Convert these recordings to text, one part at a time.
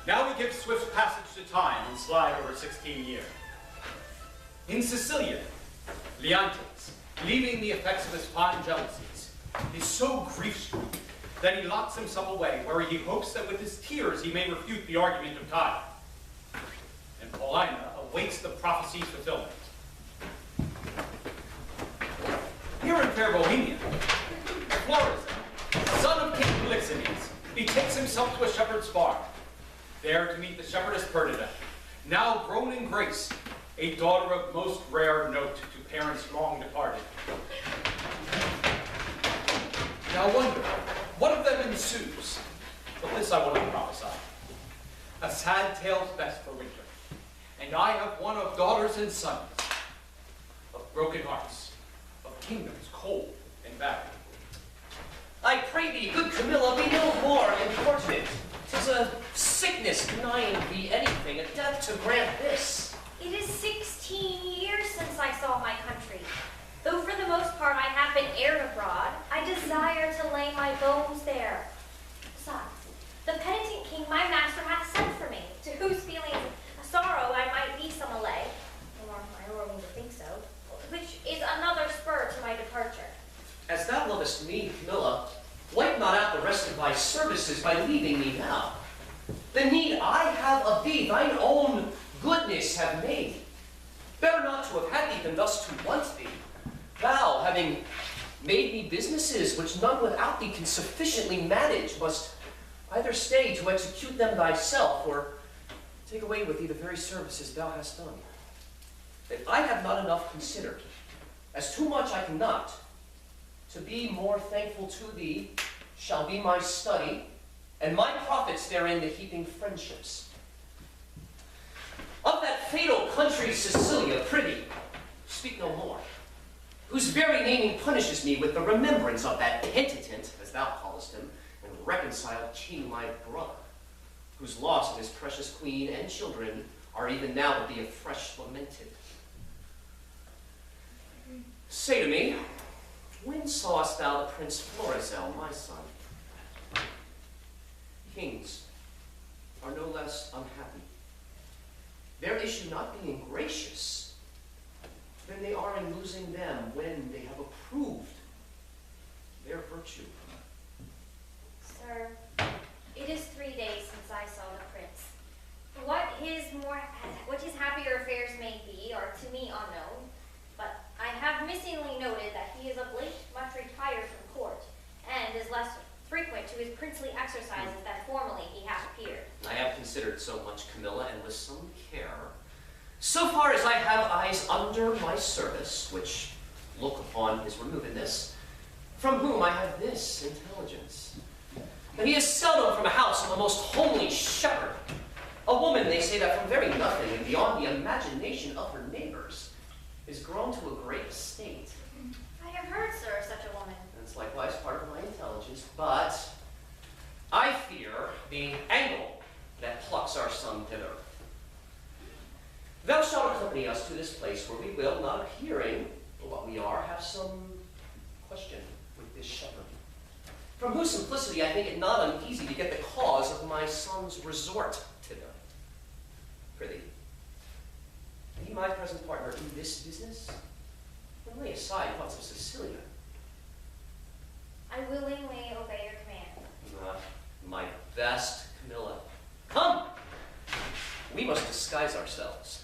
Now we give swift passage to time and slide over 16 years. In Sicilia, Leontes, leaving the effects of his fond jealousies, is so grief-stricken that he locks himself away, where he hopes that with his tears he may refute the argument of time. And Paulina awaits the prophecy's fulfillment. Here in fair Bohemia, Florizel, son of King Polixenes, betakes himself to a shepherd's farm, there to meet the shepherdess Perdita, now grown in grace, a daughter of most rare note to parents long departed. Now wonder, what of them ensues? But this I will not prophesy. A sad tale's best for winter, and I have one of daughters and sons, of broken hearts, of kingdoms cold and barren. I pray thee, good Camilla, be no more importunate. 'Tis a sickness denying thee anything, a death to grant this. It is 16 years since I saw my country. Though for the most part I have been aired abroad, I desire to lay my bones there. Besides, the penitent king my master hath sent for me, to whose feelings of sorrow I might be some allay, or I lure me to think so, which is another spur to my departure. As thou lovest me, Camilla, wipe not out the rest of thy services by leaving me now. The need I have of thee, thine own goodness have made. Better not to have had thee than thus to want thee. Thou, having made me businesses which none without thee can sufficiently manage, must either stay to execute them thyself, or take away with thee the very services thou hast done. If I have not enough considered, as too much I cannot, to be more thankful to thee shall be my study, and my profits therein the heaping friendships. Of that fatal country Sicilia, prithee, speak no more, whose very naming punishes me with the remembrance of that penitent, as thou callest him, and reconciled king my brother, whose loss of his precious queen and children are even now to be afresh lamented. Say to me, when sawest thou the Prince Florizel, my son? Kings are no less unhappy. Their issue not being gracious than they are in losing them when they have approved their virtue. Sir, it is 3 days since I saw the prince. What his happier affairs may be are to me unknown, but I have missingly noted that he is of late much retired from court, and is less frequent to his princely exercises than formerly he hath appeared. I have considered so much, Camilla, and with some care. So far as I have eyes under my service, which look upon his removedness, from whom I have this intelligence, that he is seldom from a house of the most homely shepherd, a woman, they say, that from very nothing and beyond the imagination of her neighbors is grown to a great estate. I have heard, sir, of such a woman. And it's likewise part of my intelligence, but I fear the angle that plucks our son thither. Thou shalt accompany us to this place where we will, not appearing what we are, have some question with this shepherd, from whose simplicity I think it not uneasy to get the cause of my son's resort thither. Prithee, be my present partner in this business, and lay aside thoughts of Sicilia. I willingly obey your command. My best Camilla. Come! We must disguise ourselves.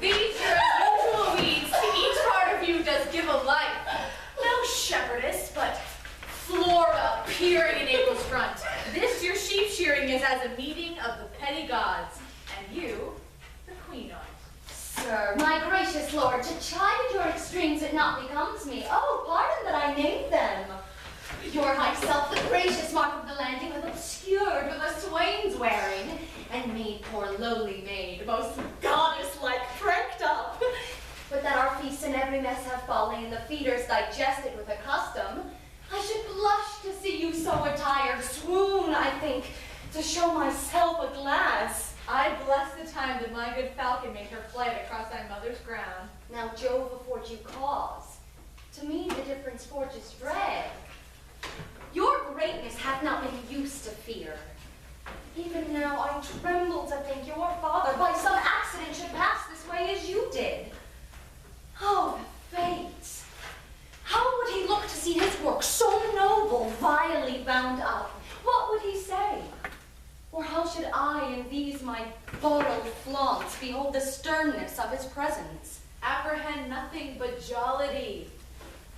These are unusual weeds. Each part of you does give a life. No shepherdess, but Flora peering in April's front. This your sheep shearing is as a meeting of the petty gods, and you, the queen on it. Sir, my gracious lord, to chide at your extremes it not becomes me. Oh, pardon that I named them. Your high self, the gracious mark of the landing, hath obscured with a swain's wearing, and made poor lowly maid most goddess-like pricked up. But that our feasts in every mess have folly, and the feeders digested with a custom, I should blush to see you so attired, swoon, I think, to show myself a glass. I bless the time that my good falcon made her flight across thy mother's ground. Now Jove affords you cause. To me the difference forges dread. Your greatness hath not been used to fear. Even now I tremble to think your father by some accident should pass this way as you did. Oh, the fates! How would he look to see his work so noble, vilely bound up? What would he say? Or how should I in these my borrowed flaunts behold the sternness of his presence? Apprehend nothing but jollity.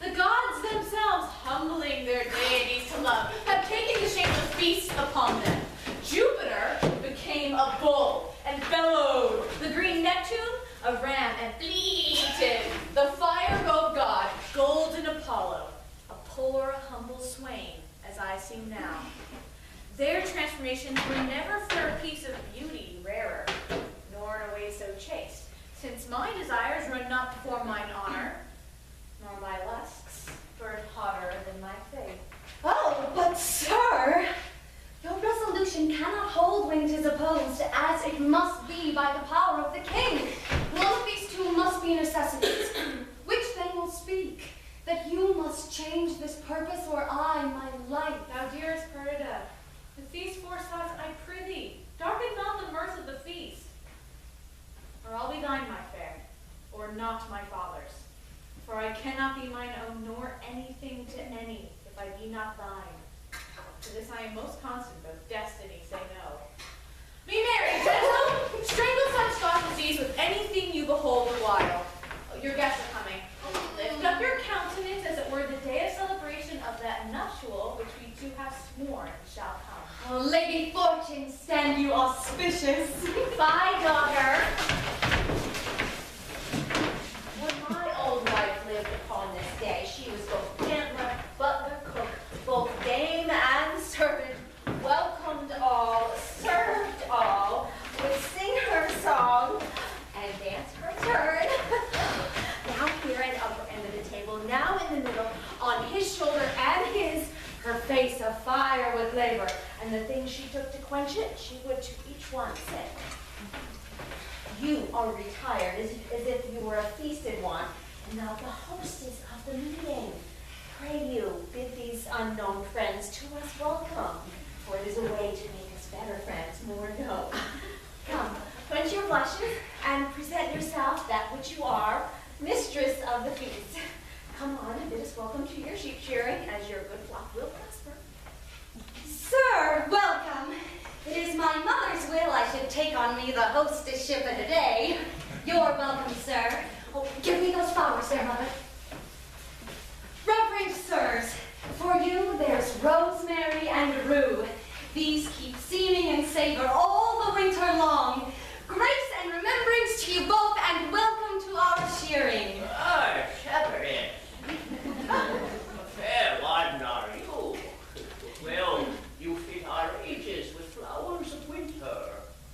The gods themselves, humbling their deities to love, have taken the shape of beasts upon them. Jupiter became a bull and bellowed. The green Neptune, a ram and bleated. The fire-robed god, golden Apollo, a poor, humble swain, as I seem now. Their transformations were never for a piece of beauty rarer, nor in a way so chaste, since my desires run not before mine honor, nor my lusts burn hotter than my faith. Oh, but sir, your resolution cannot hold when 'tis opposed, as it must be by the power of the king. One of these two must be necessities. Which then will speak? That you must change this purpose, or I my life. Thou dearest Perdita, with these forethoughts I prithee, darken not the mirth of the feast. Or I'll be thine, my fair, or not my father's. For I cannot be mine own, nor anything to any, if I be not thine. To this I am most constant, though destiny say no. Be merry, gentle! Strangle such thoughts as these with anything you behold the while. Oh, your guests are coming. Lift up your countenance as it were the day of celebration of that nuptial which we two have sworn shall come. Oh, Lady Fortune, stand you auspicious. Bye, daughter. When my old wife lived upon this day, she was both gantler, butler, cook, both dame and servant, welcomed all, served all, would sing her song, and dance her turn. Now here at the upper end of the table, now in the middle, on his shoulder and his, her face afire with labor, and the things she took to quench it, she would to each one say, "You are retired as if you were a feasted one, and now the hostess of the meeting. Pray you, bid these unknown friends to us welcome, for it is a way to make us better friends, more known. Come, quench your blushes, and present yourself that which you are, mistress of the feast. Come on and bid us welcome to your sheep shearing, as your good flock will prosper." Sir, welcome. It is my mother's will I should take on me the hostessship of the day. You're welcome, sir. Oh, give me those flowers there, mother. Reverend sirs, for you there's rosemary and rue. These keep seeming and savor all the winter long. Grace and remembrance to you both, and welcome to our shearing. Ah, shepherdess. Fair one are you. Well, you fit our ages with flowers of winter.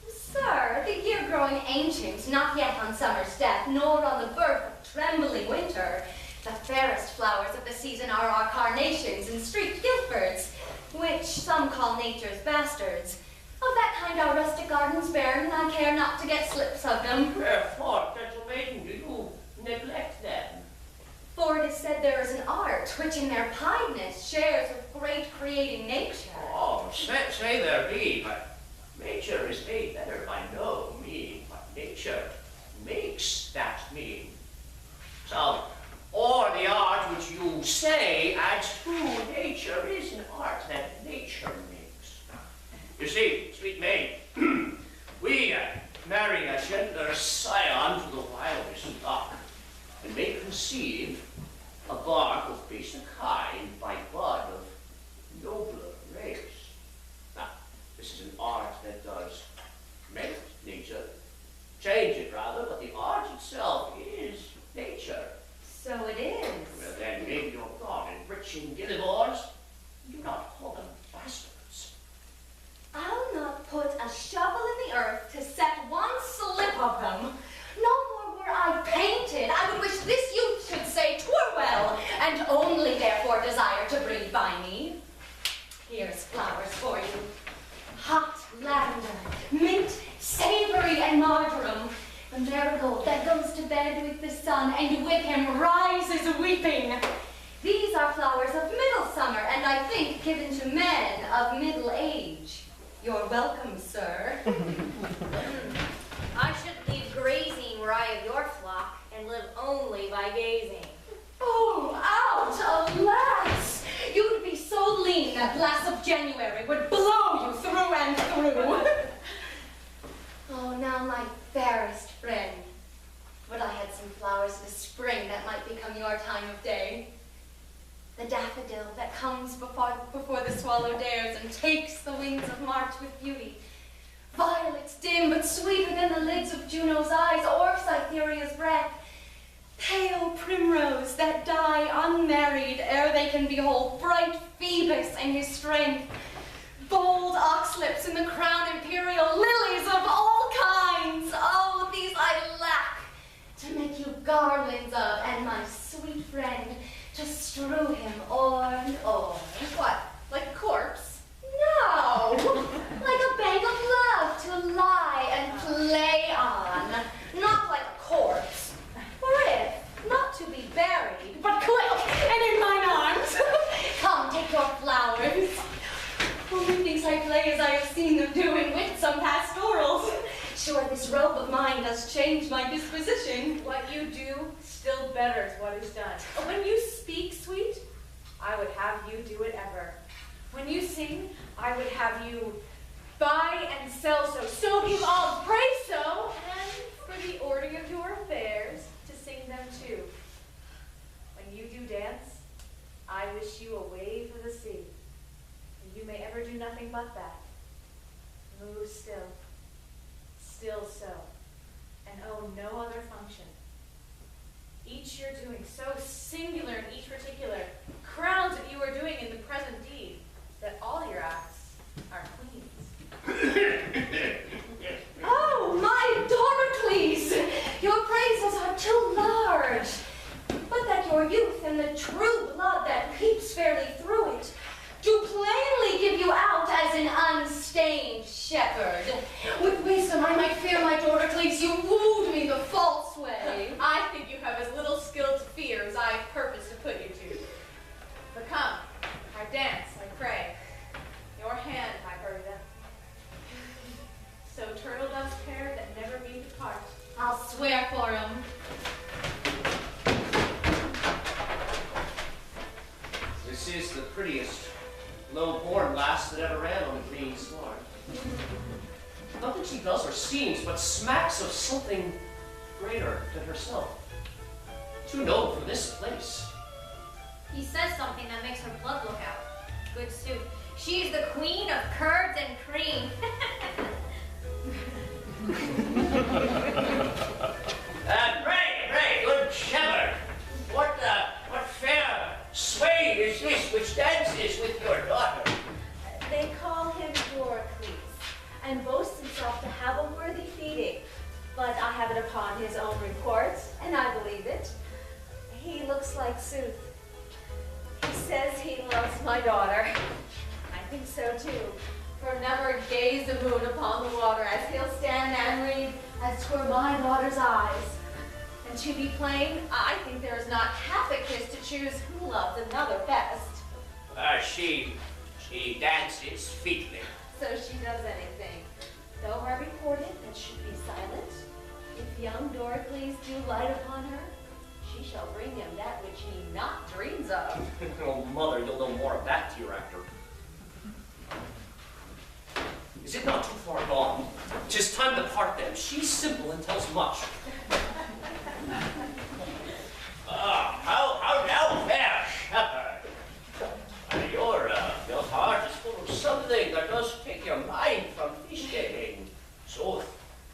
Sir, the year growing ancient, not yet on summer's death, nor on the birth of trembling winter. The fairest flowers of the season are our carnations and streaked giltbirds, which some call nature's bastards. Of that kind our rustic gardens bear, and I care not to get slips of them. Wherefore, gentle maiden, do you neglect them? For it is said there is an art which in their piedness shares with great creating nature. Oh, say there be, but nature is made better by no mean, but nature makes that mean. So, or the art which you say adds to nature is an art that nature makes. You see, sweet maid, we marry a gentler scion to the wildest stock, and may conceive a bark of baser kind by bud of nobler race. Now, this is an art that does make nature, change it rather, but the art itself is nature. So it is. Well then, maybe your thought in rich and gillivores, do not call them bastards. I'll not put a shovel in the earth to set one slip of them. No more were I painted, I would wish this youth should say 'twere well, and only therefore desire to breed by me. Here's flowers for you, hot lavender, mint, savory, and marjoram. The marigold that goes to bed with the sun and with him rises weeping. These are flowers of middle summer, and I think given to men of middle age. You're welcome, sir. I should leave grazing where I have your flock and live only by gazing. Oh, out, alas! You would be so lean that blast of January would blow you through and through. Oh, now my fairest friend. Would I had some flowers this spring that might become your time of day. The daffodil that comes before the swallow dares and takes the wings of March with beauty. Violets dim but sweeter than the lids of Juno's eyes or Cytherea's breath. Pale primrose that die unmarried ere they can behold bright Phoebus and his strength. Bold oxlips in the crown imperial, lilies of all kinds. Oh, these I lack to make you garlands of, and my sweet friend to strew him o'er and o'er. What, like a corpse? No, like a bank of love to lie and play on, not like a corpse. For if, not to be buried, but quick and in mine arms. Come, take your flowers. Oh, methinks I play as I have seen them do in wit some pastorals. Sure, this robe of mine does change my disposition. What you do still betters what is done. When you speak, sweet, I would have you do it ever. When you sing, I would have you buy and sell so give all, pray so, and for the order of your affairs, to sing them too. When you do dance, I wish you a wave of the sea, and you may ever do nothing but that. Move still, still so, and own no other function. Each you're doing so singular in each particular, crowns what you are doing in the present deed, that all your acts are queens. Oh, my Doricles! Your praises are too large. But that your youth and the true blood that peeps fairly through it do plainly give you out as an unstained shepherd. With wisdom I might fear, my Doricles, you wooed me the false way. I think you have as little skill to fear as I purpose to put you to. But come, our dance, I pray. Your hand, my Bertha. So turtle doves pair that never meet to part. I'll swear for him. This is the prettiest low-born lass that ever ran on the green sward. Not that she does or seems, but smacks of something greater than herself. Too noble for this place. He says something that makes her blood look out. Good suit. She's the queen of curds and cream. Pray, good shepherd, what fair swain is this which dances with your daughter? They call him Doricles, and boasts himself to have a worthy feeding. But I have it upon his own report, and I believe it. He looks like sooth. He says he loves my daughter. I think so too, for never gaze the moon upon the water as he'll stand and read as 'twere my daughter's eyes. And to be plain, I think there is not half a kiss to choose who loves another best. She dances featly. So she does anything. Though I reported that should be silent, if young Doricles do light upon her, she shall bring him that which he not dreams of. Oh, mother, you'll know more of that hereafter. Is it not too far gone? 'Tis time to part them. She's simple and tells much. How now, fair shepherd? Your heart is full of something that does take your mind from feasting. So,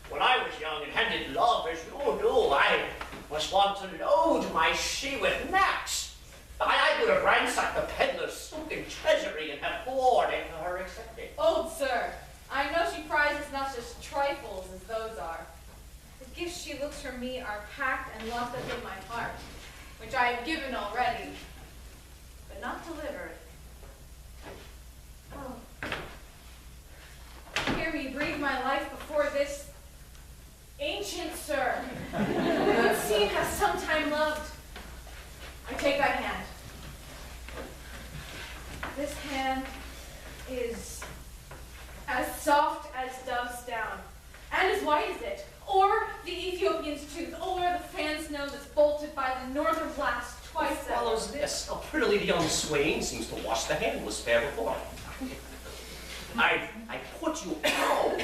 when I was young and handed love, as you do, I was wont to load my she with knacks. I would have ransacked the peddler's sunken treasury and have poured into her accepting. Old sir, I know she prizes not just trifles as those are. The gifts she looks for me are packed and locked up in my heart, which I have given already, but not delivered. Oh. Hear me my life before this ancient sir, who it seemed has sometime loved. I take that hand. This hand is as soft as dove's down, and as white as it, or the Ethiopian's tooth, or the fan snow that's bolted by the northern blast twice What follows this? How prettily the young swain seems to wash the handless fair before. I put you out,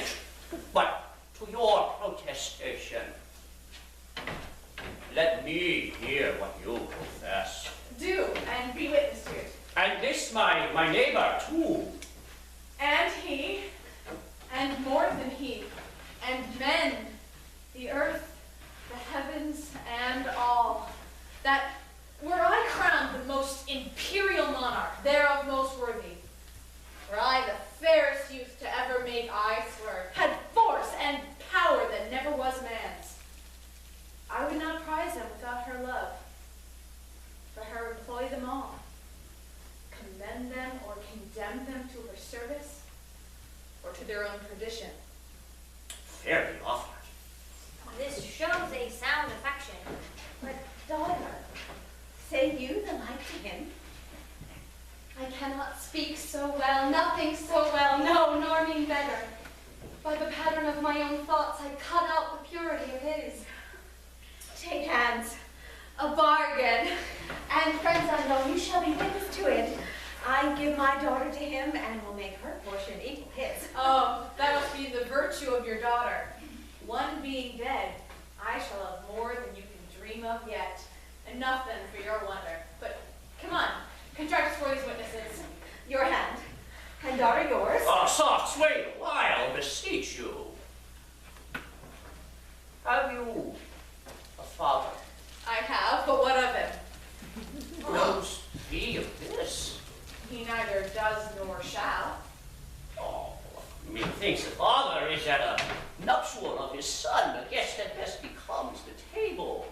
but to your protestation, let me hear what you profess. Do, and be witness to it. And this my neighbor too. And he, and more than he, and men, the earth, the heavens, and all, that were I crowned the most imperial monarch, thereof most worthy, were I the fairest youth to ever make eye swerve, had force and power that never was man's, I would not prize them without her love. For her employ them all, commend them or condemn them to her service, or to their own perdition. Fairly offered. This shows a sound affection. But daughter, say you the like to him? I cannot speak so well, nothing so well, no, nor mean better. By the pattern of my own thoughts, I cut out the purity of his. Take hands, a bargain. And friends unknown, you shall be witness to it. I give my daughter to him and will make her portion equal his. Oh, that must be the virtue of your daughter. One being dead, I shall have more than you can dream of yet. Enough then for your wonder. But come on, contract us for these witnesses. Your hand. And daughter, yours. Soft, sway a while, beseech you. Have you a father? I have, but what of him? Knows he of this? He neither does nor shall. Oh, methinks the father is at a nuptial of his son, a guest that best becomes the table.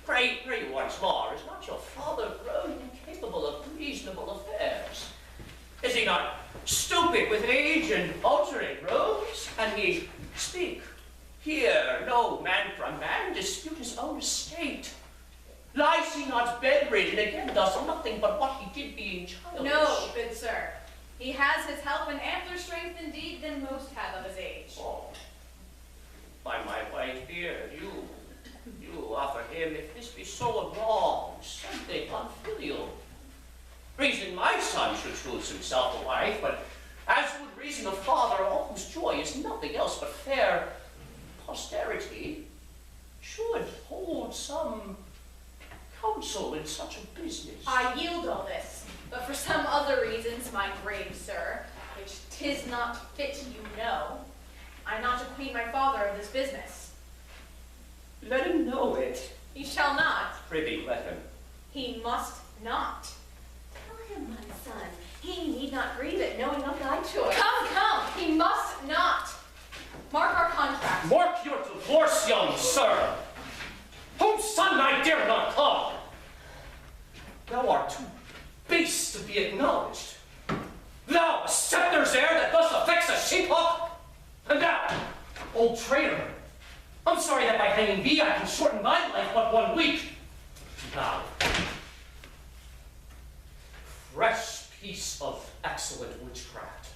Pray once more, is not your father grown incapable of reasonable affairs? Is he not stupid with age and altering robes? And he speak, here, no man from man dispute his own estate. Lies he not bedridden, again does nothing but what he did being childish? No, good sir. He has his help and ampler strength indeed than most have of his age. Oh, by my white beard, you offer him, if this be so a wrong, something unfilial. Reason my son should choose himself a wife, but as would reason a father, all whose joy is nothing else but fair posterity, should hold some counsel in such a business. I yield all this, but for some other reasons, my grave sir, which 'tis not fit you know, I not acquaint my father of this business. Let him know it. He shall not. Prithee, let him. He must not. Tell him, my son. He need not grieve at knowing of thy choice. Come, he must not. Mark our contract. Mark your divorce, young sir, whose son I dare not come. Thou art too base to be acknowledged. Thou, a scepter's heir that thus affects a sheephawk, and thou, old traitor, I'm sorry that by hanging thee I can shorten thy life but 1 week. Now, fresh piece of excellent witchcraft,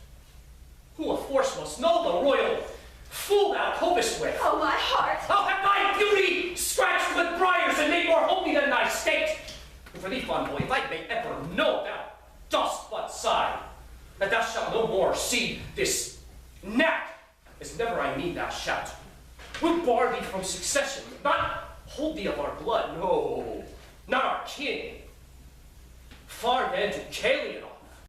who of force must know the royal fool thou copest with. Oh, my heart. I'll have thy beauty scratched with briars and made more homely than thy state. And for thee, fond boy, if I may ever know thou dost but sigh, that thou shalt no more see this knack, as never I mean thou shalt. We'll bar thee from succession, not hold thee of our blood, no, not our kin. Far then to Calion